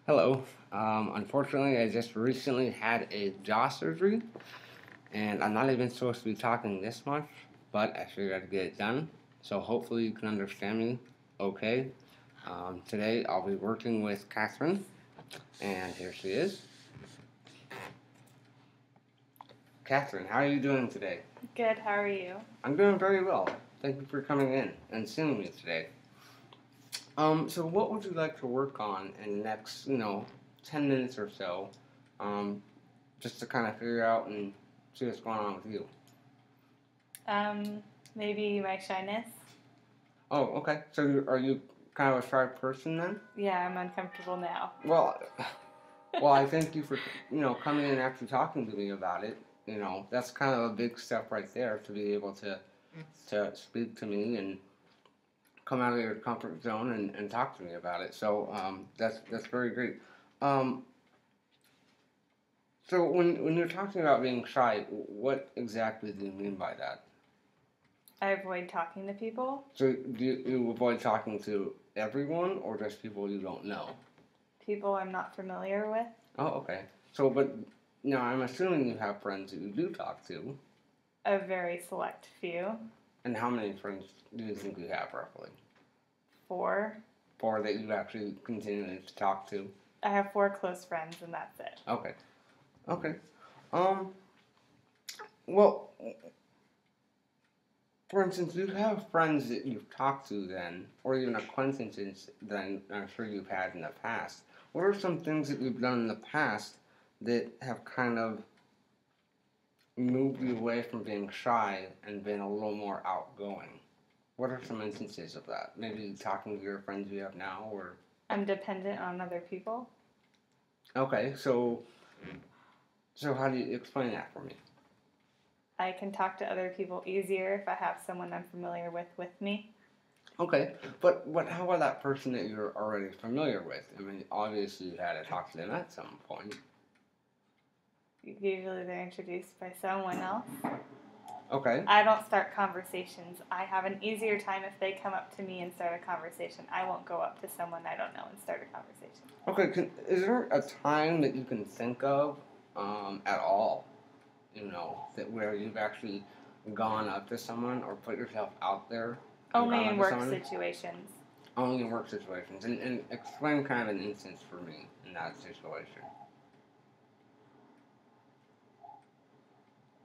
Hello. Unfortunately, I just recently had a jaw surgery, and I'm not even supposed to be talking this much, but I figured I'd get it done. So hopefully you can understand me okay. Today I'll be working with Catherine, and here she is. Catherine, how are you doing today? Good, how are you? I'm doing very well. Thank you for coming in and seeing me today. So what would you like to work on in the next, 10 minutes or so, um, just to kind of figure out and see what's going on with you? Maybe my shyness. Oh, okay. So are you kind of a shy person then? Yeah, I'm uncomfortable now. Well, well, I thank you for coming in and actually talking to me about it. That's kind of a big step right there to be able to speak to me and come out of your comfort zone and talk to me about it. So that's very great. Um, so when you're talking about being shy, what exactly do you mean by that? I avoid talking to people. So do you avoid talking to everyone or just people you don't know? People I'm not familiar with. Oh, okay. So, but I'm assuming you have friends that you do talk to. A very select few. And how many friends do you think you have roughly? 4. Four that you actually continue to talk to. I have 4 close friends and that's it. Okay. Okay. Um. Well, for instance, you have friends that you've talked to then, or even acquaintances that I'm sure you've had in the past. What are some things that you've done in the past that have kind of moved you away from being shy and been a little more outgoing? What are some instances of that? Maybe talking to your friends you have now, or I'm dependent on other people. okay. So how do you explain that for me? I can talk to other people easier if I have someone I'm familiar with me. Okay, but how about that person that you're already familiar with? I mean, obviously you had to talk to them at some point. Usually they're introduced by someone else. Okay. I don't start conversations. I have an easier time if they come up to me and start a conversation. I won't go up to someone I don't know and start a conversation. Okay, is there a time that you can think of at all, that where you've actually gone up to someone or put yourself out there and Only gone in up to work someone? situations. Only in work situations. And explain kind of an instance for me in that situation.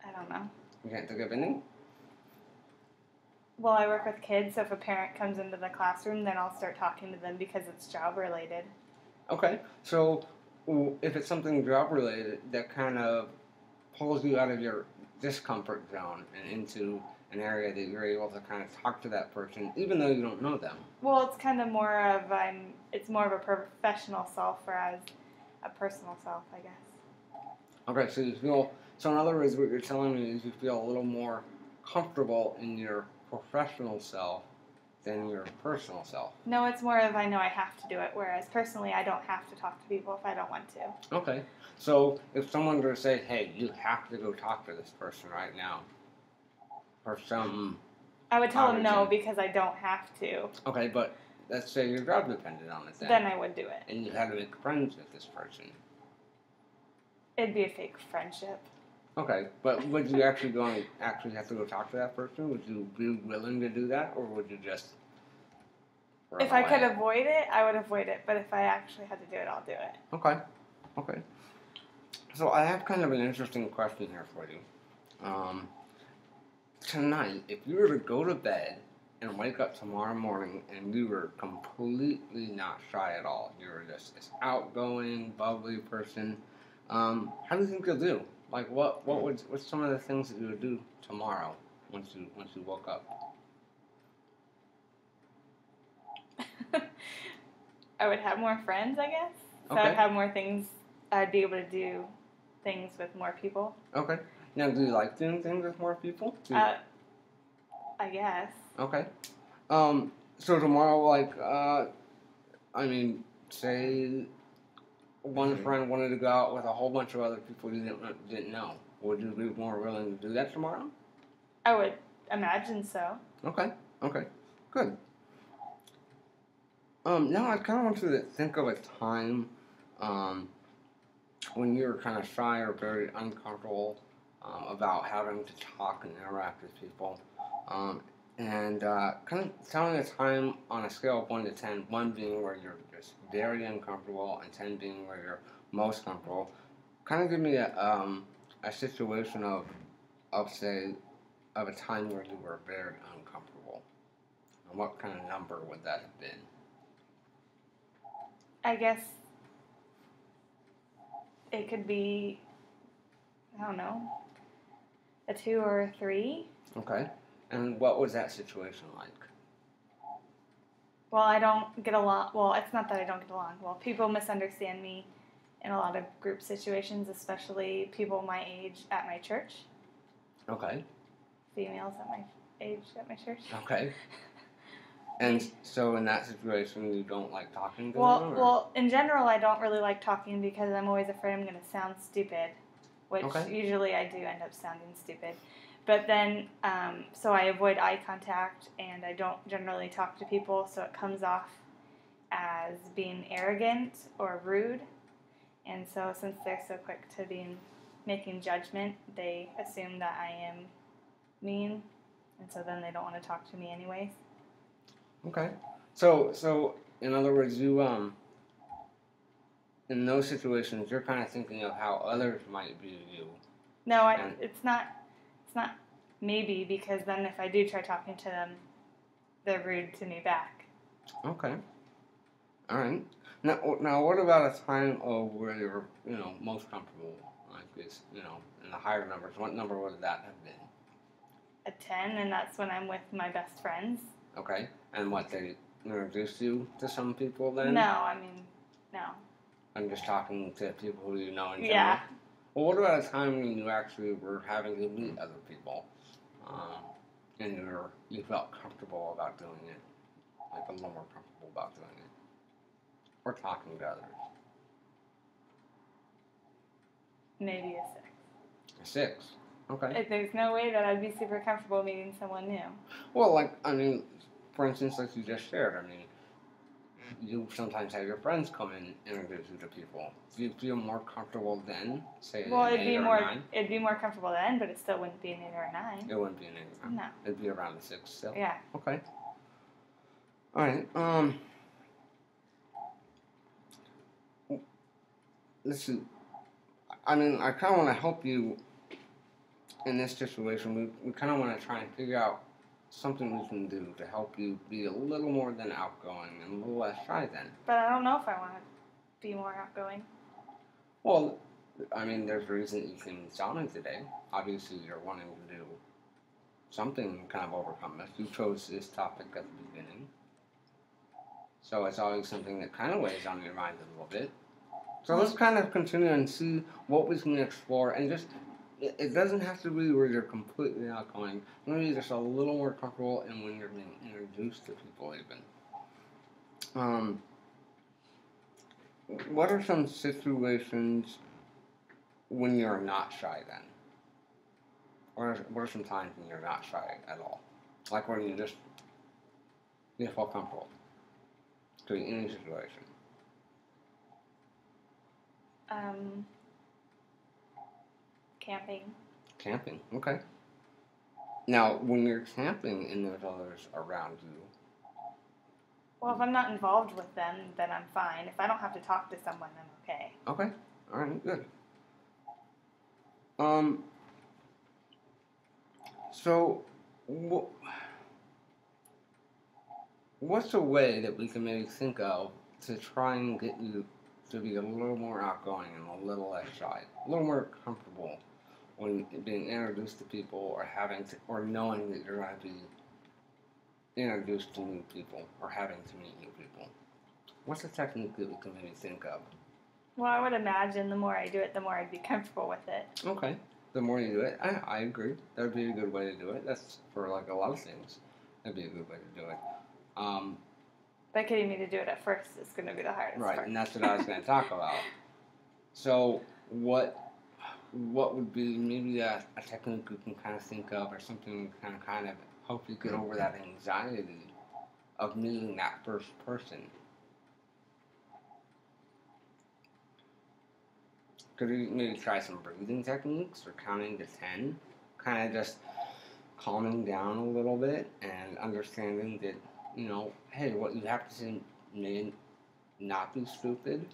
I don't know. You can't think of any? Well, I work with kids, so if a parent comes into the classroom, then I'll start talking to them because it's job related. Okay, so if it's something job related that kind of pulls you out of your discomfort zone and into an area that you're able to kind of talk to that person, even though you don't know them. Well, it's kind of more of it's more of a professional self, whereas a personal self, I guess. Okay, so in other words, what you're telling me is you feel a little more comfortable in your professional self than your personal self. No, it's more of I know I have to do it, whereas personally I don't have to talk to people if I don't want to. Okay, so if someone were to say, hey, you have to go talk to this person right now for some I would tell them no reason. because I don't have to. Okay, but let's say your job depended on it Then I would do it. and you had to make friends with this person. It'd be a fake friendship. Okay, but would you actually have to go talk to that person? Would you be willing to do that, or would you just run If I away? could avoid it, I would avoid it. But if I actually had to do it, I'll do it. Okay. So I have kind of an interesting question here for you. Tonight, if you were to go to bed and wake up tomorrow morning and you were completely not shy at all, you were just this outgoing, bubbly person, how do you think you'll do? Like, what's some of the things that you would do tomorrow once you woke up? I would have more friends, I guess. So Okay. I'd have more things. I'd be able to do things with more people. Okay. Now, do you like doing things with more people? I guess. Okay. So tomorrow, say one friend wanted to go out with a whole bunch of other people you didn't know. Would you be more willing to do that tomorrow? I would imagine so. Okay. Good. Now I kind of want you to think of a time when you're kind of shy or very uncomfortable about having to talk and interact with people. And kind of telling a time on a scale of 1 to 10, 1 being where you're just very uncomfortable and 10 being where you're most comfortable. Kind of give me a situation of say, of a time where you were very uncomfortable. And what kind of number would that have been? I guess it could be, I don't know, a 2 or a 3. Okay. And what was that situation like? Well, I don't get along. Well, it's not that I don't get along. Well, people misunderstand me in a lot of group situations, especially people my age at my church. Okay. Females at my age at my church. Okay. And so in that situation, you don't like talking to well, them? Well, in general, I don't really like talking because I'm always afraid I'm going to sound stupid, which usually I do end up sounding stupid. But then, so I avoid eye contact, and I don't generally talk to people, so it comes off as being arrogant or rude. And so since they're so quick to be making judgment, they assume that I am mean, and so then they don't want to talk to me anyways. Okay. So in other words, you in those situations, you're kind of thinking of how others might view you. No, it's not maybe, because then if I do try talking to them, they're rude to me back. Okay. All right. Now, what about a time of where you're, most comfortable, like this, in the higher numbers? What number would that have been? A 10, and that's when I'm with my best friends. Okay. And what, they introduced you to some people then? No. I'm just talking to people who you know in general? Yeah. Well, what about a time when you actually were having to meet other people, and you felt comfortable about doing it, like a little more comfortable about doing it, or talking to others? Maybe a 6. A 6. Okay. There's no way that I'd be super comfortable meeting someone new. Well, for instance, like you just shared, you sometimes have your friends come in and introduce you to people. Do you feel more comfortable then, say an 8 or a 9? It'd be more comfortable then, but it still wouldn't be an 8 or a 9. It wouldn't be an 8 or a 9. No. It'd be around a 6 still. Yeah. Okay. All right. Let's see. I kind of want to help you in this situation. We kind of want to try and figure out something we can do to help you be a little more than outgoing and a little less shy then. But I don't know if I want to be more outgoing. Well, there's a reason you came and saw me today. Obviously, you're wanting to do something kind of overcome this. You chose this topic at the beginning. So it's always something that kind of weighs on your mind a little bit. So let's kind of continue and see what we can explore, and just, it doesn't have to be where you're completely outgoing. Maybe just a little more comfortable and when you're being introduced to people even. What are some situations when you're not shy then? Or what are some times when you're not shy at all? Like when you feel comfortable to any situation. Camping. Camping, okay. Now, when you're camping and there's others around you. Well, if I'm not involved with them, then I'm fine. If I don't have to talk to someone, I'm okay. Okay, all right, good. So, what's a way that we can maybe think of to try and get you to be a little more outgoing and a little less shy, a little more comfortable when being introduced to people, or knowing that you're going to be introduced to new people or having to meet new people? What's a technique that we can maybe think of? Well, I would imagine the more I do it, the more I'd be comfortable with it. Okay. The more you do it, I agree. That would be a good way to do it. That's for like a lot of things. That'd be a good way to do it. But getting me to do it at first is going to be the hardest part. Right, and that's what I was going to talk about. So, what would be maybe a technique you can kind of think of, or something kind of help you get over that anxiety of meeting that first person? could you maybe try some breathing techniques or counting to 10? Kind of just calming down a little bit and understanding that, hey, what you have to say may not be stupid,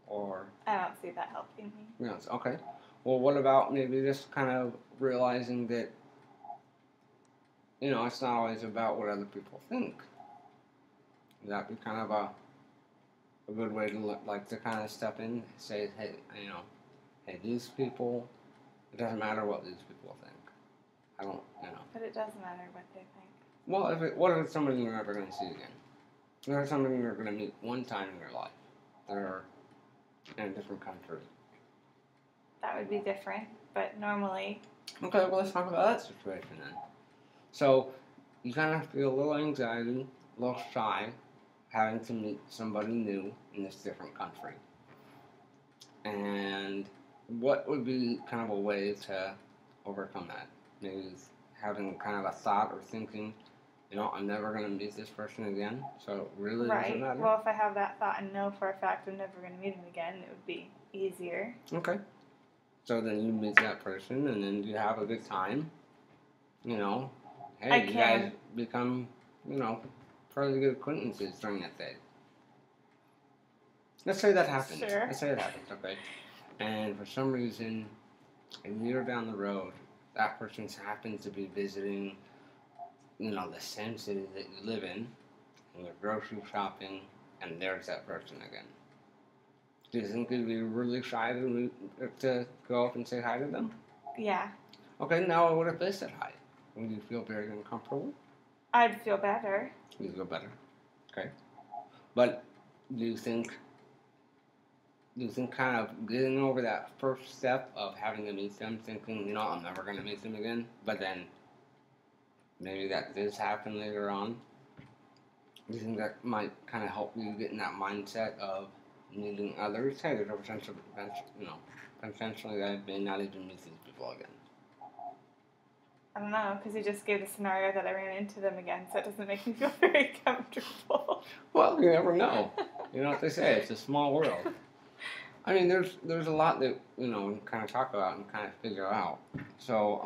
or... I don't see that helping me. Yes, okay. Well, what about maybe just kind of realizing that, it's not always about what other people think. Would that be kind of a good way to to kind of step in, say, hey, hey, these people, it doesn't matter what these people think. I don't, But it does matter what they think. Well, what if it's somebody you're never going to see again? They're somebody you're going to meet one time in your life. They're in a different country. That would be different, but normally... Okay, well, let's talk about that situation then. So, you kind of feel a little anxiety, a little shy, having to meet somebody new in this different country. And what would be kind of a way to overcome that? Maybe having kind of a thought or thinking, I'm never going to meet this person again, so it really doesn't matter. Well, if I have that thought and know for a fact I'm never going to meet him again, it would be easier. Okay. So then you meet that person, and then you have a good time. Hey, you guys become, fairly good acquaintances during that day. Let's say that happens. Sure. Let's say it happens, okay? And for some reason, a year down the road, that person happens to be visiting, the same city that you live in, and you're grocery shopping, and there's that person again. Do you think you'd be really shy to go up and say hi to them? Yeah. Okay, now what if they said hi? Would you feel very uncomfortable? I'd feel better. You'd feel better. Okay. But do you think kind of getting over that first step of having to meet them, thinking, I'm never going to meet them again, but then maybe that does happen later on, do you think that might kind of help you get in that mindset of meeting others? Hey, there's a potentially I may not even meet these people again. I don't know, because you just gave the scenario that I ran into them again, so it doesn't make me feel very comfortable. Well, you never know. You know what they say, it's a small world. I mean, there's a lot that, we kind of talk about and kind of figure out. So,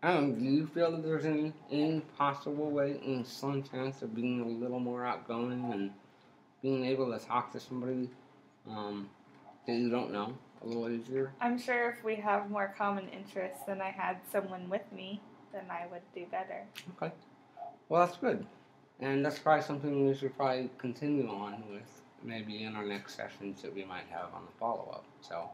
I don't know, do you feel that there's any possible way, any slim chance of being a little more outgoing and being able to talk to somebody that you don't know a little easier? I'm sure if we have more common interests and I had someone with me, then I would do better. Okay. Well, that's good. And that's probably something we should probably continue on with, maybe in our next sessions that we might have on the follow-up. So,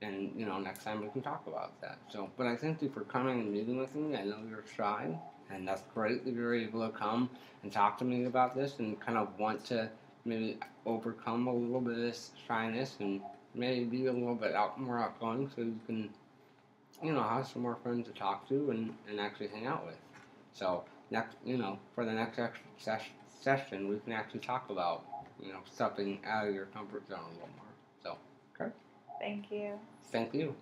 and, next time we can talk about that. So, but I thank you for coming and meeting with me. I know you're shy, and that's great that you're able to come and talk to me about this and kind of want to maybe overcome a little bit of this shyness and maybe be a little bit more outgoing so you can, have some more friends to talk to and actually hang out with. So, next, for the next session, we can actually talk about, stepping out of your comfort zone a little more. So, okay? Thank you. Thank you.